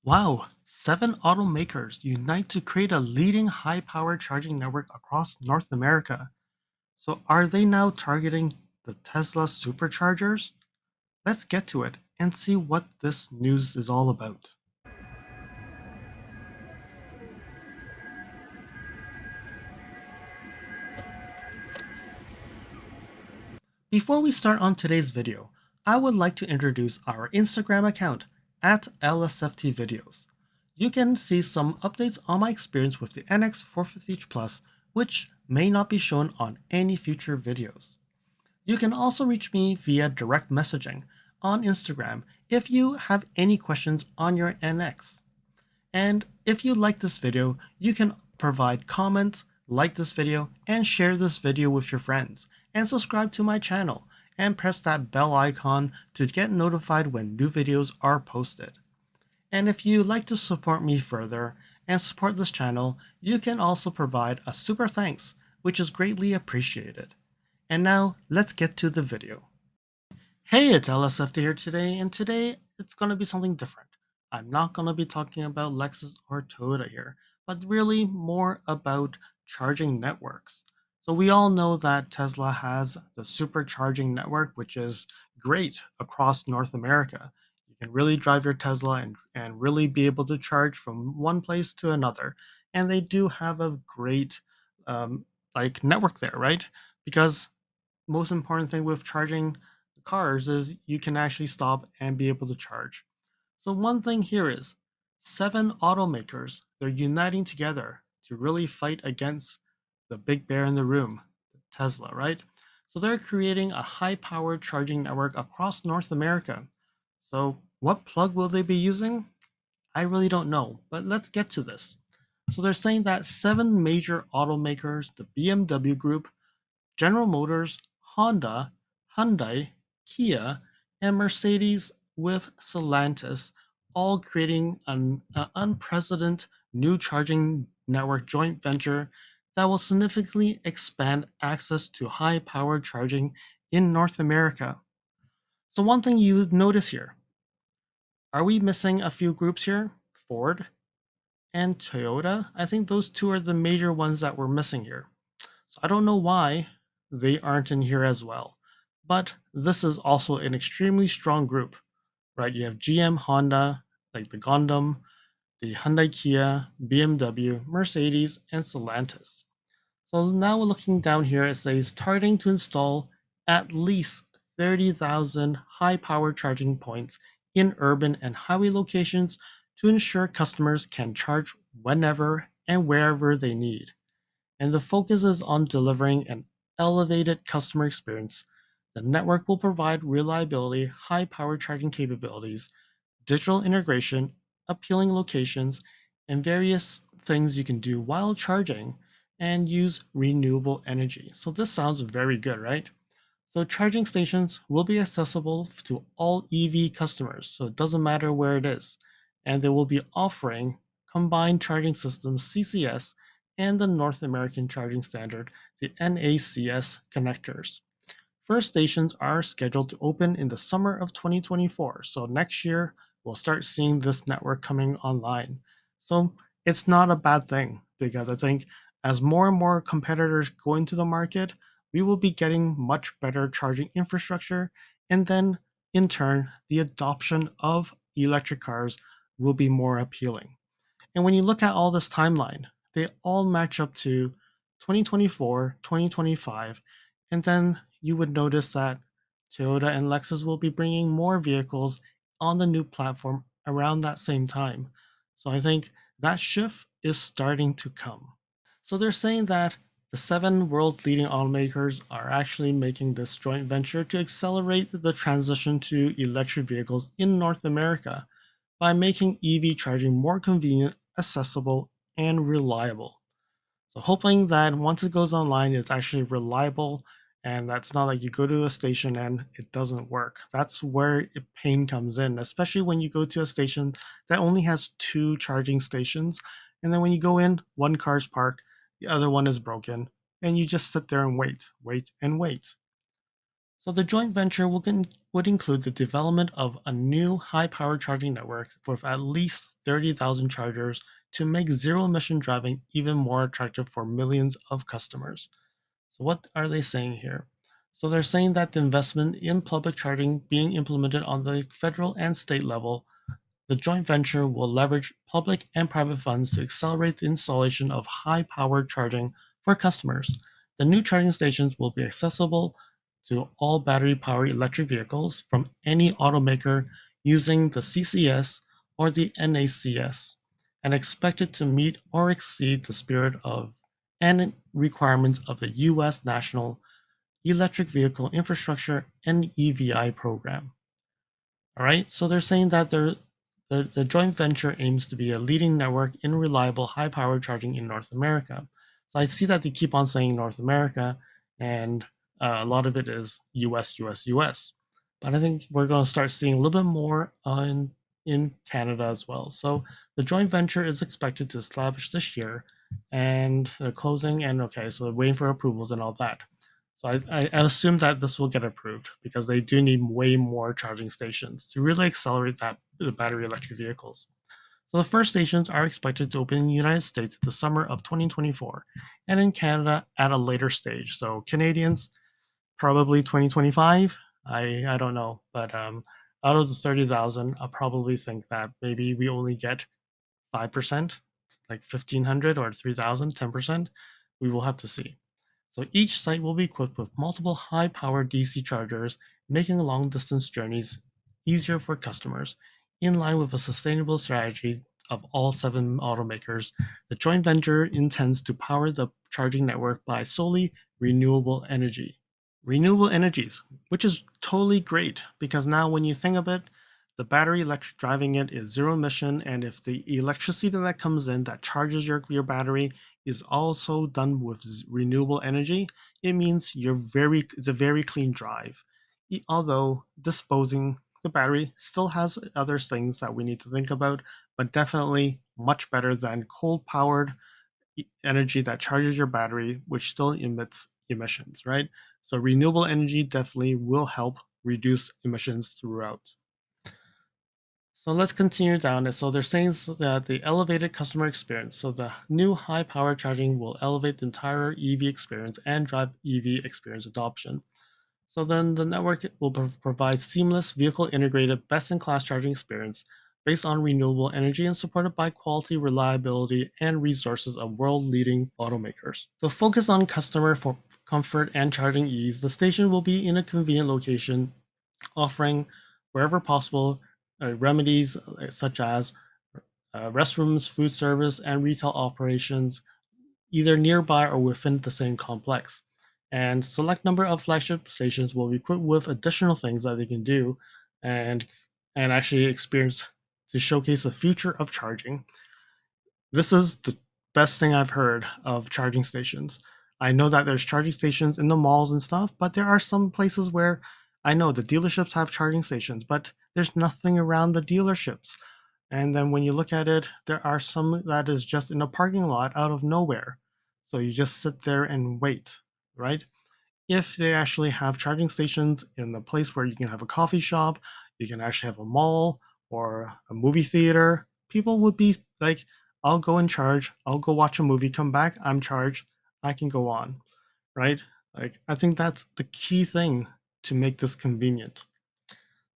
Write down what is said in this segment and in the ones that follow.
Wow, seven automakers unite to create a leading high power charging network across North America. So, are they now targeting the Tesla Superchargers? Let's get to it and see what this news is all about. Before we start on today's video, I would like to introduce our Instagram account at LSFT Videos. You can see some updates on my experience with the NX450H Plus, which may not be shown on any future videos. You can also reach me via direct messaging on Instagram if you have any questions on your NX. And if you like this video, you can provide comments, like this video, and share this video with your friends, and subscribe to my channel, and press that bell icon to get notified when new videos are posted. And if you'd like to support me further and support this channel, you can also provide a super thanks, which is greatly appreciated. And now, let's get to the video. Hey, it's LSFD here today, and today it's going to be something different. I'm not going to be talking about Lexus or Toyota here, but really more about charging networks. So we all know that Tesla has the supercharging network, which is great across North America. You can really drive your Tesla and really be able to charge from one place to another. And they do have a great um, network there, right? Because most important thing with charging cars is you can actually stop and be able to charge. So one thing here is seven automakers, they're uniting together to really fight against the big bear in the room, Tesla, right? So they're creating a high-powered charging network across North America. So what plug will they be using? I really don't know, but let's get to this. So they're saying that seven major automakers, the BMW Group, General Motors, Honda, Hyundai, Kia, and Mercedes with Stellantis, all creating an unprecedented new charging network joint venture that will significantly expand access to high powered charging in North America. So, one thing you notice here, are we missing a few groups here? Ford and Toyota? I think those two are the major ones that we're missing here. So I don't know why they aren't in here as well. But this is also an extremely strong group, right? You have GM, Honda, like the Gundam, the Hyundai Kia, BMW, Mercedes, and Stellantis. So now we're looking down here, it says targeting to install at least 30,000 high power charging points in urban and highway locations to ensure customers can charge whenever and wherever they need, and the focus is on delivering an elevated customer experience. The network will provide reliability, high power charging capabilities, digital integration, appealing locations, and various things you can do while charging and use renewable energy. So this sounds very good, right? So charging stations will be accessible to all EV customers, so it doesn't matter where it is. And they will be offering combined charging systems CCS and the North American charging standard, the NACS connectors. First stations are scheduled to open in the summer of 2024. So next year, we'll start seeing this network coming online. So it's not a bad thing because I think as more and more competitors go into the market, we will be getting much better charging infrastructure. And then in turn, the adoption of electric cars will be more appealing. And when you look at all this timeline, they all match up to 2024, 2025, and then you would notice that Toyota and Lexus will be bringing more vehicles on the new platform around that same time. So I think that shift is starting to come. So they're saying that the seven world's leading automakers are actually making this joint venture to accelerate the transition to electric vehicles in North America by making EV charging more convenient, accessible, and reliable. So hoping that once it goes online, it's actually reliable and that's not like you go to a station and it doesn't work. That's where pain comes in, especially when you go to a station that only has two charging stations. And then when you go in, one car's parked, the other one is broken, and you just sit there and wait, wait, and wait. So the joint venture would include the development of a new high-power charging network with at least 30,000 chargers to make zero-emission driving even more attractive for millions of customers. So what are they saying here? So they're saying that the investment in public charging being implemented on the federal and state level, the joint venture will leverage public and private funds to accelerate the installation of high-powered charging for customers. The new charging stations will be accessible to all battery-powered electric vehicles from any automaker using the CCS or the NACS, and expected to meet or exceed the spirit of and requirements of the U.S. National Electric Vehicle Infrastructure and EVI program. All right, so they're saying that the joint venture aims to be a leading network in reliable high power charging in North America. So I see that they keep on saying North America, and a lot of it is US, US, US. But I think we're going to start seeing a little bit more in Canada as well. So the joint venture is expected to establish this year, and they're closing, and okay, so they're waiting for approvals and all that. So I assume that this will get approved because they do need way more charging stations to really accelerate the battery electric vehicles. So the first stations are expected to open in the United States in the summer of 2024 and in Canada at a later stage. So Canadians, probably 2025. I don't know, but out of the 30,000, I probably think that maybe we only get 5%, like 1,500 or 3,000, 10%. We will have to see. So each site will be equipped with multiple high-powered DC chargers, making long-distance journeys easier for customers. In line with a sustainable strategy of all seven automakers, the joint venture intends to power the charging network by solely renewable energy. Renewable energies, which is totally great because now when you think of it, the battery electric driving it is zero emission, and if the electricity that comes in that charges your battery is also done with renewable energy, it means it's a very clean drive. Although disposing the battery still has other things that we need to think about, but definitely much better than coal powered energy that charges your battery, which still emits emissions, right? So renewable energy definitely will help reduce emissions throughout. So let's continue down it. So they're saying that the elevated customer experience. So the new high power charging will elevate the entire EV experience and drive EV experience adoption. So then the network will provide seamless vehicle integrated best in class charging experience based on renewable energy and supported by quality, reliability, and resources of world leading automakers. So focus on customer for comfort and charging ease. The station will be in a convenient location offering, wherever possible, remedies such as restrooms, food service, and retail operations, either nearby or within the same complex. And select number of flagship stations will be equipped with additional things that they can do and actually experience to showcase the future of charging. This is the best thing I've heard of charging stations. I know that there's charging stations in the malls and stuff, but there are some places where I know the dealerships have charging stations, but there's nothing around the dealerships. And then when you look at it, there are some that is just in a parking lot out of nowhere. So you just sit there and wait, right? If they actually have charging stations in the place where you can have a coffee shop, you can actually have a mall or a movie theater, people would be like, I'll go and charge, I'll go watch a movie, come back, I'm charged, I can go on, right? Like, I think that's the key thing to make this convenient.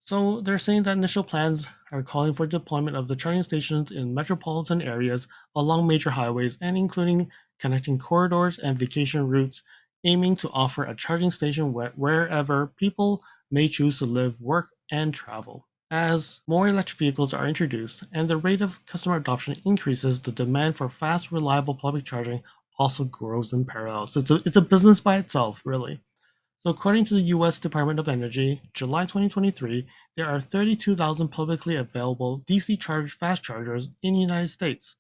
So they're saying that initial plans are calling for deployment of the charging stations in metropolitan areas along major highways and including connecting corridors and vacation routes, aiming to offer a charging station wherever people may choose to live, work, and travel. As more electric vehicles are introduced and the rate of customer adoption increases, the demand for fast, reliable public charging also grows in parallel. So it's a business by itself, really. So according to the US Department of Energy, July 2023, there are 32,000 publicly available DC fast chargers in the United States,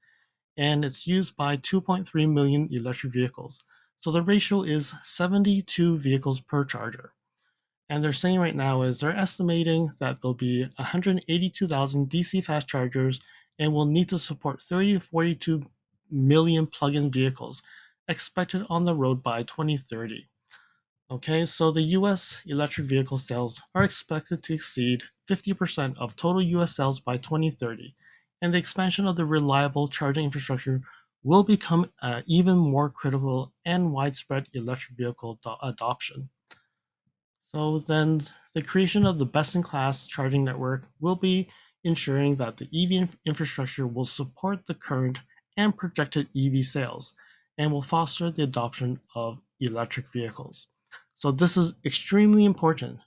and it's used by 2.3 million electric vehicles. So the ratio is 72 vehicles per charger. And they're saying right now is they're estimating that there'll be 182,000 DC fast chargers and will need to support 30 to 42 million plug-in vehicles expected on the road by 2030. Okay, so the US electric vehicle sales are expected to exceed 50% of total US sales by 2030, and the expansion of the reliable charging infrastructure will become even more critical and widespread electric vehicle adoption. So then the creation of the best-in-class charging network will be ensuring that the EV infrastructure will support the current and projected EV sales and will foster the adoption of electric vehicles. So this is extremely important.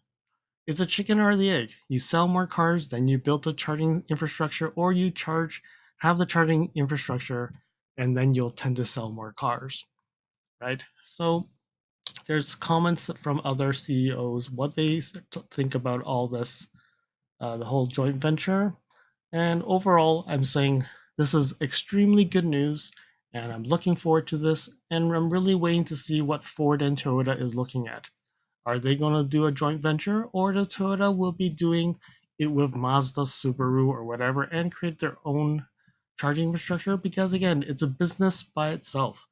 It's a chicken or the egg. You sell more cars, then you build the charging infrastructure, or you have the charging infrastructure, and then you'll tend to sell more cars, right? So there's comments from other CEOs what they think about all this, the whole joint venture. And overall, I'm saying this is extremely good news, and I'm looking forward to this. And I'm really waiting to see what Ford and Toyota is looking at. Are they going to do a joint venture, or the Toyota will be doing it with Mazda, Subaru, or whatever, and create their own charging infrastructure? Because again, it's a business by itself.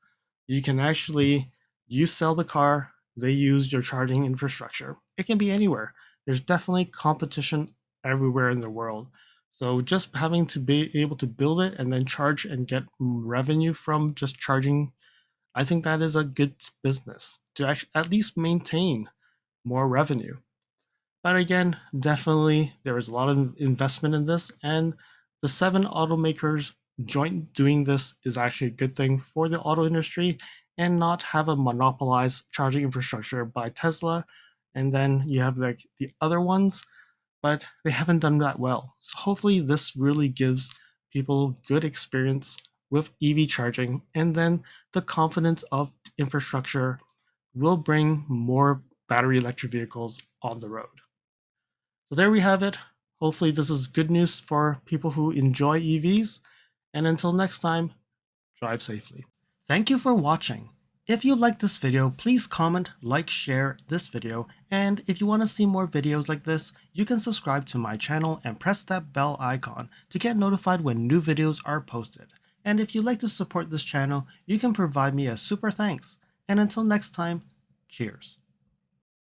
You can actually you sell the car, they use your charging infrastructure. It can be anywhere. There's definitely competition everywhere in the world. So just having to be able to build it and then charge and get revenue from just charging, I think that is a good business to actually at least maintain more revenue. But again, definitely there is a lot of investment in this, and the seven automakers joint doing this is actually a good thing for the auto industry and not have a monopolized charging infrastructure by Tesla. And then you have like the other ones, but they haven't done that well. So hopefully this really gives people good experience with EV charging, and then the confidence of infrastructure will bring more battery electric vehicles on the road. So there we have it. Hopefully this is good news for people who enjoy EVs. And until next time, drive safely. Thank you for watching. If you like this video, please comment, like, share this video, and if you want to see more videos like this, you can subscribe to my channel and press that bell icon to get notified when new videos are posted. And if you'd like to support this channel, you can provide me a super thanks. And until next time, cheers.